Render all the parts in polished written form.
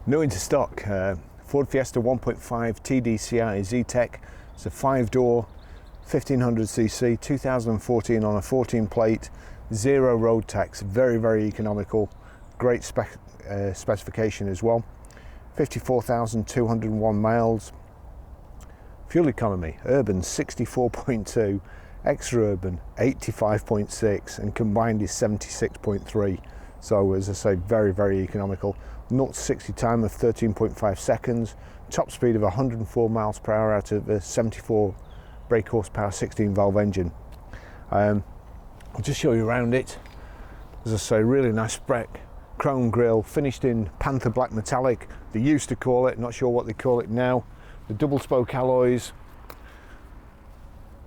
New into stock, Ford Fiesta 1.5 TDCi Zetec. It's a 5-door, 1500cc, 2014 on a 14 plate, zero road tax, very economical, great specification as well. 54,201 miles. Fuel economy, urban 64.2, extra urban 85.6, and combined is 76.3. So as I say, very economical. 0 to 60 time of 13.5 seconds, top speed of 104 miles per hour out of a 74 brake horsepower 16 valve engine. I'll just show you around it. As I say, really nice spec, chrome grille, finished in Panther black metallic, they used to call it, not sure what they call it now. The double spoke alloys,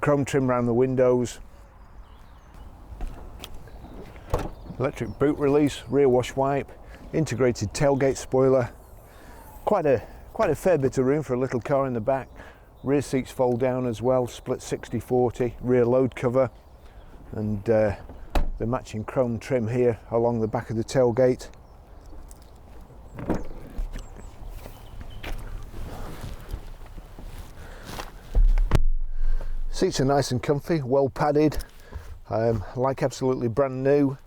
chrome trim around the windows, electric boot release, rear wash wipe, integrated tailgate spoiler, quite a fair bit of room for a little car in the back. Rear seats fold down as well, split 60/40, rear load cover, and the matching chrome trim here along the back of the tailgate. Seats are nice and comfy, well padded, like absolutely brand new.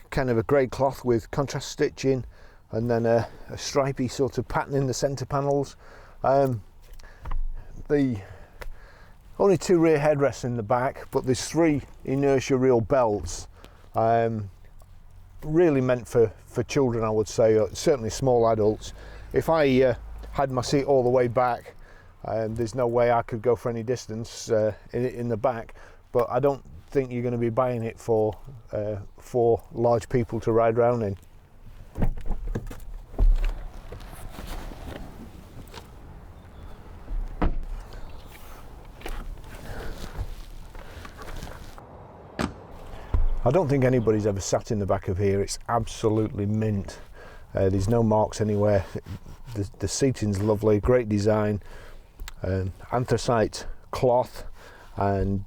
Kind of a grey cloth with contrast stitching, and then a stripy sort of pattern in the centre panels. The only 2 rear headrests in the back, but there's 3 inertia reel belts. Really meant for children, I would say, or certainly small adults. If I had my seat all the way back, there's no way I could go for any distance in the back, but I don't think you're going to be buying it for large people to ride around in. I don't think anybody's ever sat in the back of here. It's absolutely mint. There's no marks anywhere. The seating's lovely, great design, anthracite cloth, and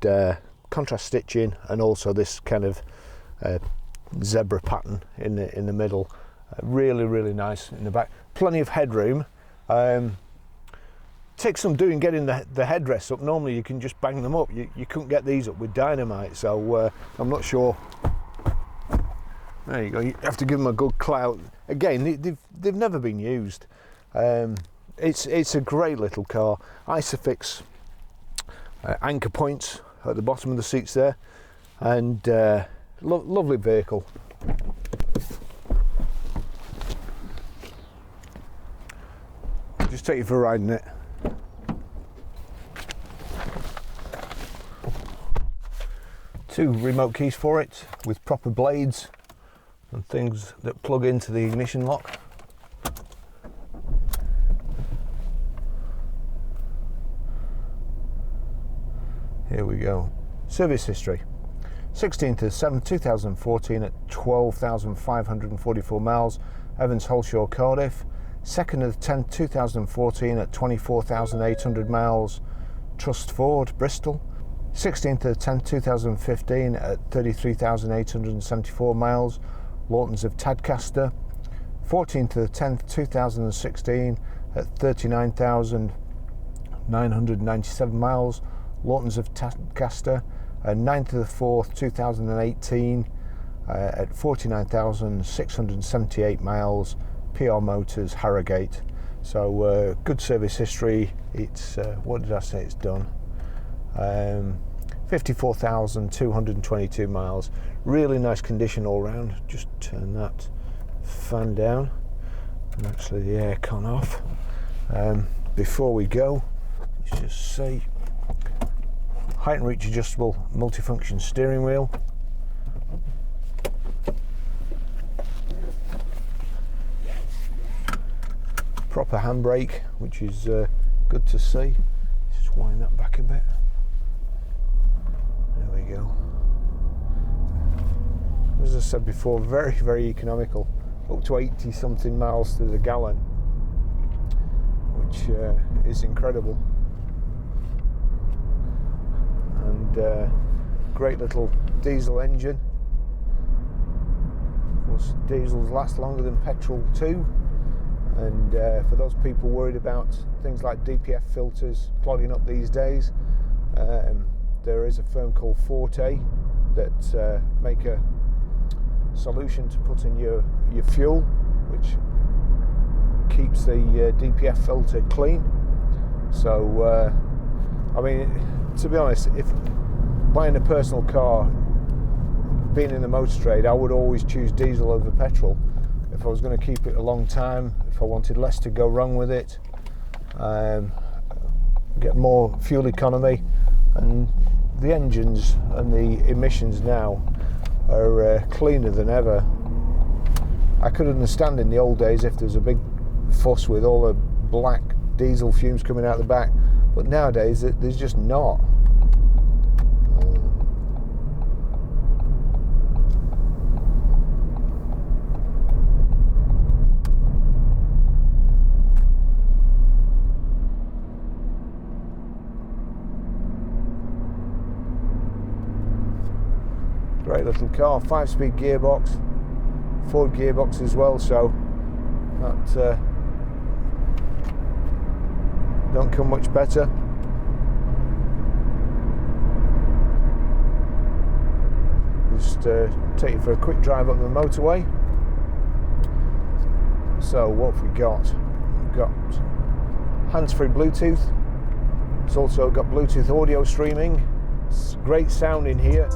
contrast stitching, and also this kind of zebra pattern in the middle. Really nice in the back. Plenty of headroom. Takes some doing getting the headrests up. Normally you can just bang them up. You couldn't get these up with dynamite, so I'm not sure. There you go. You have to give them a good clout. Again, they've never been used. It's a great little car. Isofix anchor points at the bottom of the seats there, and lovely vehicle. Just take you for a ride in it. Two remote keys for it with proper blades and things that plug into the ignition lock. Here we go. Service history. 16th of 7th 2014 at 12,544 miles, Evans Holshaw, Cardiff. 2nd of 10th 2014 at 24,800 miles, Trust Ford, Bristol. 16th of 10th 2015 at 33,874 miles, Lawtons of Tadcaster. 14th of 10th 2016 at 39,997 miles, Lawtons of Tadcaster. 9th of the 4th 2018 at 49,678 miles, PR Motors, Harrogate. So good service history. It's what did I say it's done? 54,222 miles. Really nice condition all round. Just turn that fan down and actually the aircon off. Before we go, let's just say height and reach adjustable multifunction steering wheel. Proper handbrake, which is good to see. Just wind that back a bit. There we go. As I said before, very economical, up to 80 something miles to the gallon, which is incredible. And great little diesel engine. Of course, diesels last longer than petrol too. And for those people worried about things like DPF filters clogging up these days, there is a firm called Forte that make a solution to put in your fuel, which keeps the DPF filter clean. So I mean, to be honest, if buying a personal car, being in the motor trade, I would always choose diesel over petrol. If I was going to keep it a long time, if I wanted less to go wrong with it, get more fuel economy, and the engines and the emissions now are cleaner than ever. I could understand in the old days if there was a big fuss with all the black diesel fumes coming out the back, but nowadays there's just not. Great little car, 5-speed gearbox, Ford gearbox as well, so that don't come much better. Just take you for a quick drive up the motorway. So what have we got? We've got hands-free Bluetooth. It's also got Bluetooth audio streaming. It's great sound in here.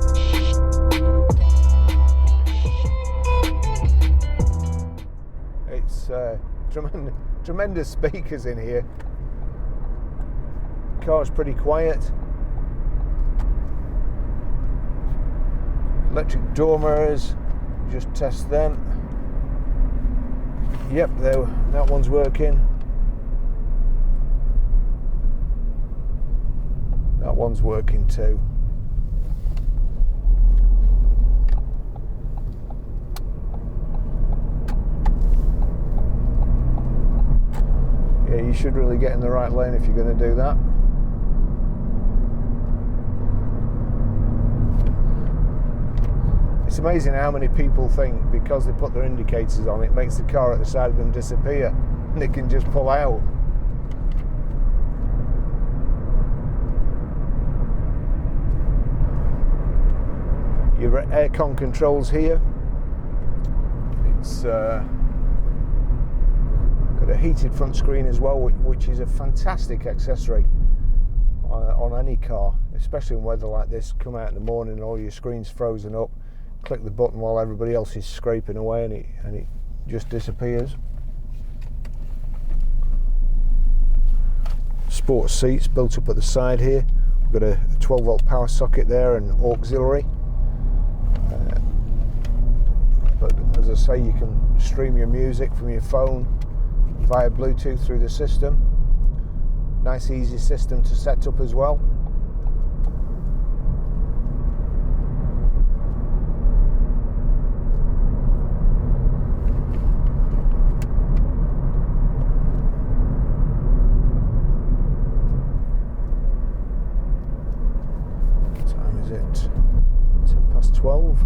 It's tremendous speakers in here. Car's pretty quiet. Electric door mirrors, just test them. Yep, that one's working. That one's working too. Yeah, you should really get in the right lane if you're going to do that. It's amazing how many people think because they put their indicators on, it makes the car at the side of them disappear and they can just pull out. Your aircon controls here. It's got a heated front screen as well, which is a fantastic accessory on any car, especially in weather like this. Come out in the morning and all your screen's frozen up, click the button while everybody else is scraping away and it just disappears. Sports seats built up at the side here. We've got a 12 volt power socket there and auxiliary. But as I say, you can stream your music from your phone via Bluetooth through the system. Nice easy system to set up as well. What time is it? 12.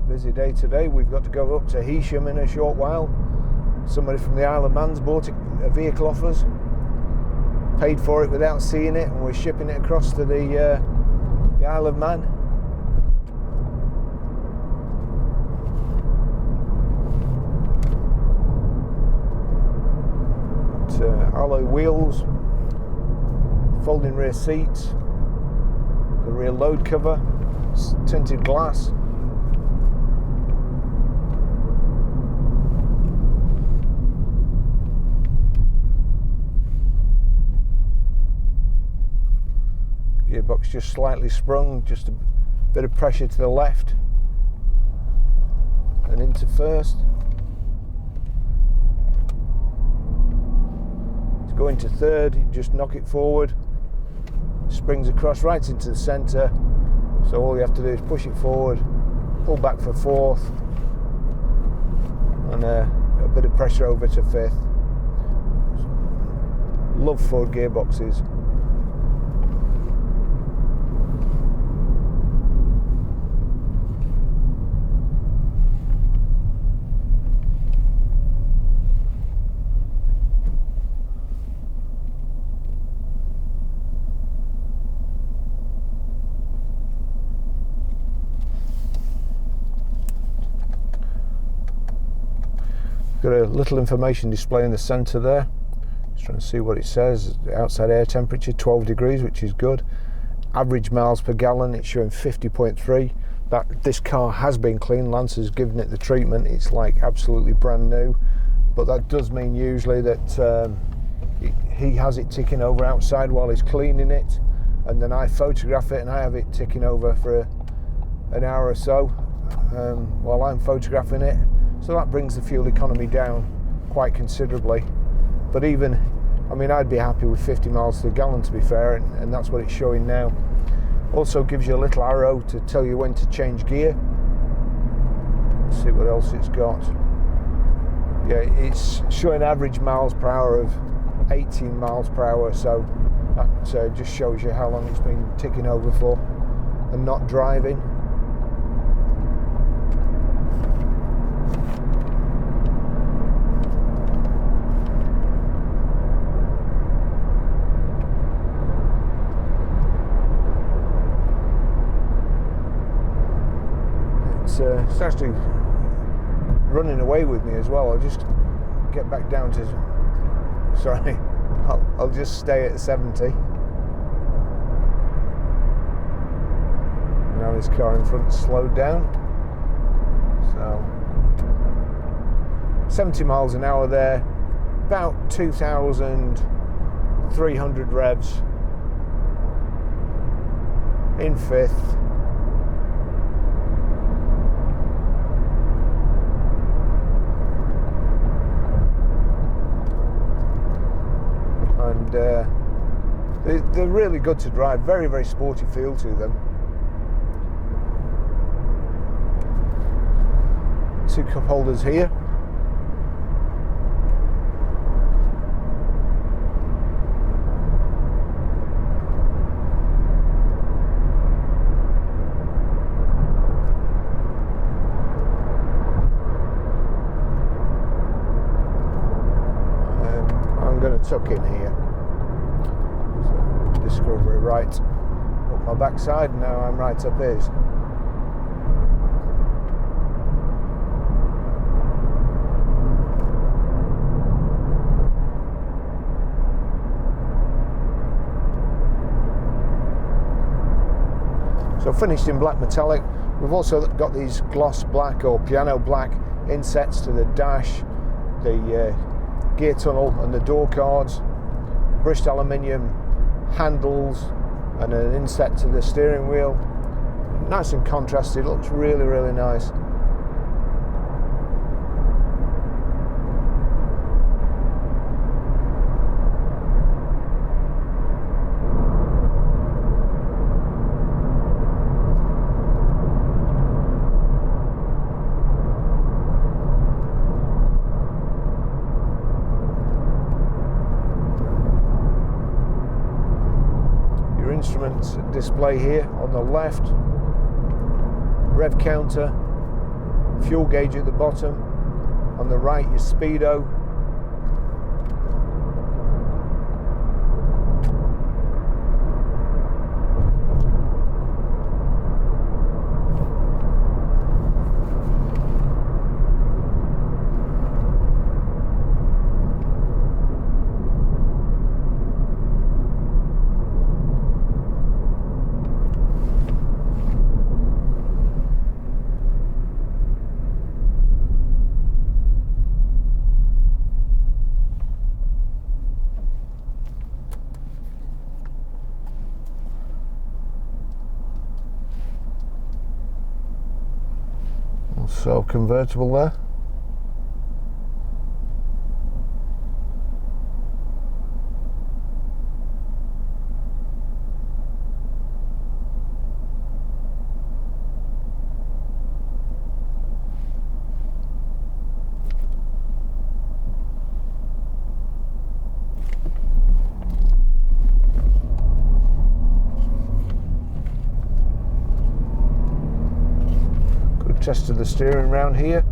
Busy day today. We've got to go up to Heysham in a short while. Somebody from the Isle of Man's bought a vehicle off us, paid for it without seeing it, and we're shipping it across to the Isle of Man. Alloy wheels, folding rear seats, the rear load cover, tinted glass. Gearbox just slightly sprung, just a bit of pressure to the left and into first. To go into third, you just knock it forward, springs across right into the centre, so all you have to do is push it forward, pull back for fourth, and a bit of pressure over to fifth. Love Ford gearboxes. Got a little information display in the centre there. Just trying to see what it says. Outside air temperature 12 degrees, which is good. Average miles per gallon, it's showing 50.3. This car has been cleaned. Lance has given it the treatment. It's like absolutely brand new, but that does mean usually that he has it ticking over outside while he's cleaning it, and then I photograph it and I have it ticking over for an hour or so while I'm photographing it. So that brings the fuel economy down quite considerably. But even, I mean, I'd be happy with 50 miles to the gallon, to be fair, and that's what it's showing now. Also gives you a little arrow to tell you when to change gear. Let's see what else it's got. Yeah, it's showing average miles per hour of 18 miles per hour, so that just shows you how long it's been ticking over for and not driving. It's actually running away with me as well. I'll just get back down to, sorry, I'll just stay at 70. Now this car in front slowed down. So 70 miles an hour there, about 2,300 revs in fifth. And they're really good to drive, very, very sporty feel to them. 2 cup holders here. I'm going to tuck in here. So, Discovery right up my backside, and now I'm right up his. So finished in black metallic. We've also got these gloss black or piano black insets to the dash, the gear tunnel and the door cards, brushed aluminium handles and an inset to the steering wheel. Nice and contrasted, looks really, really nice. Instruments display here on the left, rev counter, fuel gauge at the bottom, on the right your speedo, so convertible there. Test of the steering round here.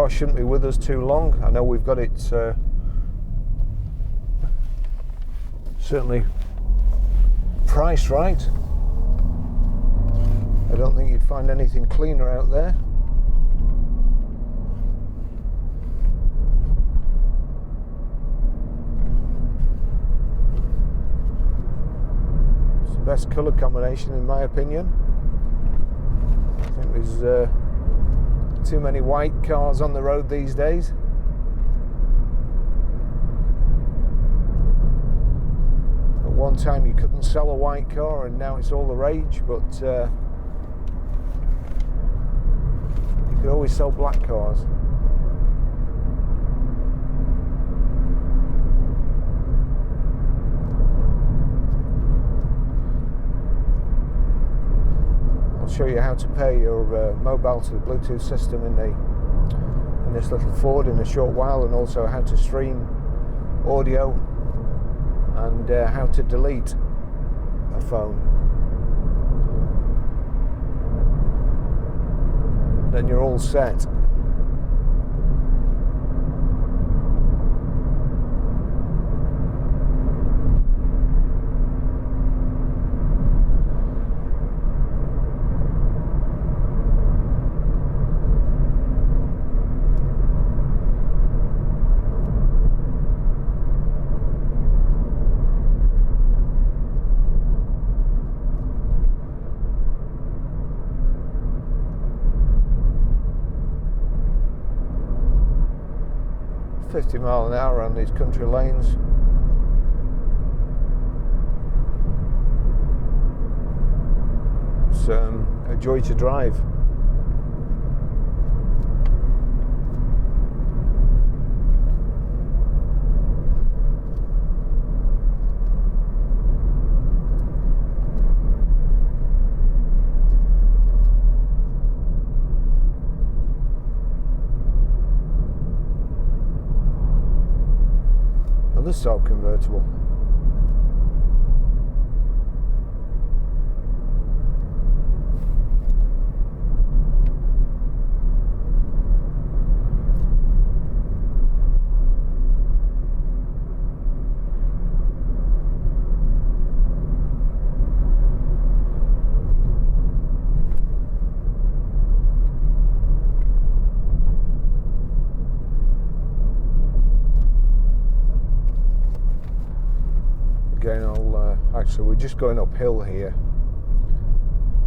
car shouldn't be with us too long. I know we've got it certainly priced right. I don't think you'd find anything cleaner out there. It's the best colour combination in my opinion. I think there's too many white cars on the road these days. At one time you couldn't sell a white car and now it's all the rage, but you could always sell black cars. I'll show you how to pair your mobile to the Bluetooth system in this little Ford in a short while, and also how to stream audio and how to delete a phone. Then you're all set. $50 miles an hour on these country lanes. It's a joy to drive. Another Saab convertible. Actually, we're just going uphill here,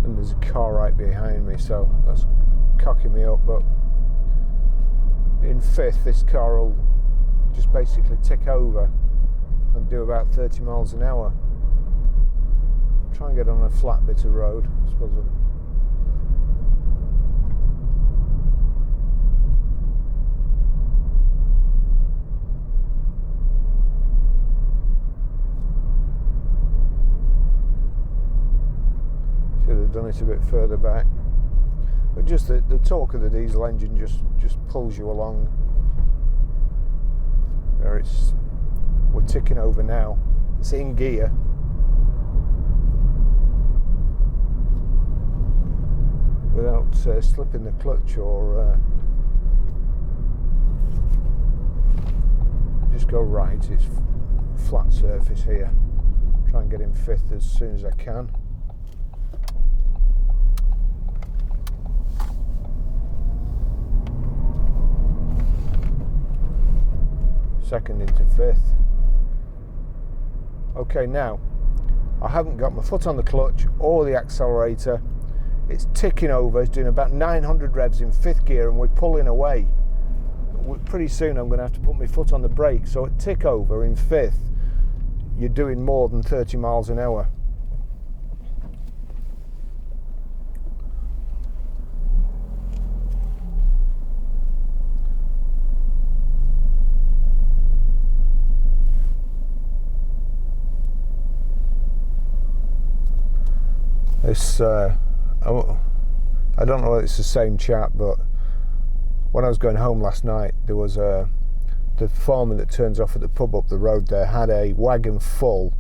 and there's a car right behind me, so that's cocking me up. But in fifth, this car will just basically tick over and do about 30 miles an hour. Try and get on a flat bit of road, I suppose. Should have done it a bit further back, but just the torque of the diesel engine just pulls you along. There, we're ticking over now. It's in gear. Without slipping the clutch or just go right. It's flat surface here. Try and get in fifth as soon as I can. Second into fifth. Okay, now I haven't got my foot on the clutch or the accelerator. It's ticking over. It's doing about 900 revs in fifth gear, and we're pulling away. Pretty soon I'm going to have to put my foot on the brake. So at tick over in fifth, you're doing more than 30 miles an hour. This, I don't know if it's the same chap, but when I was going home last night, there was the farmer that turns off at the pub up the road there had a wagon full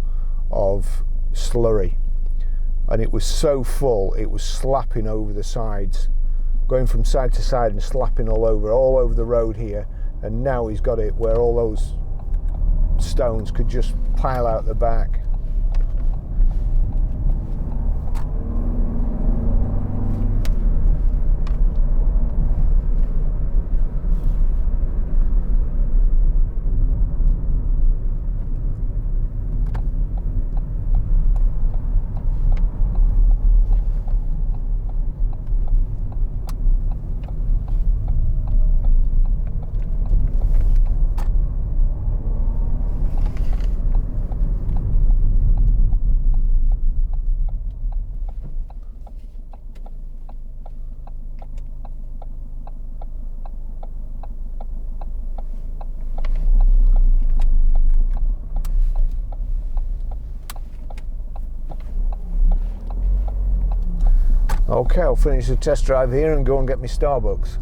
of slurry, and it was so full it was slapping over the sides going from side to side and slapping all over the road here, and now he's got it where all those stones could just pile out the back. Okay, I'll finish the test drive here and go and get my Starbucks.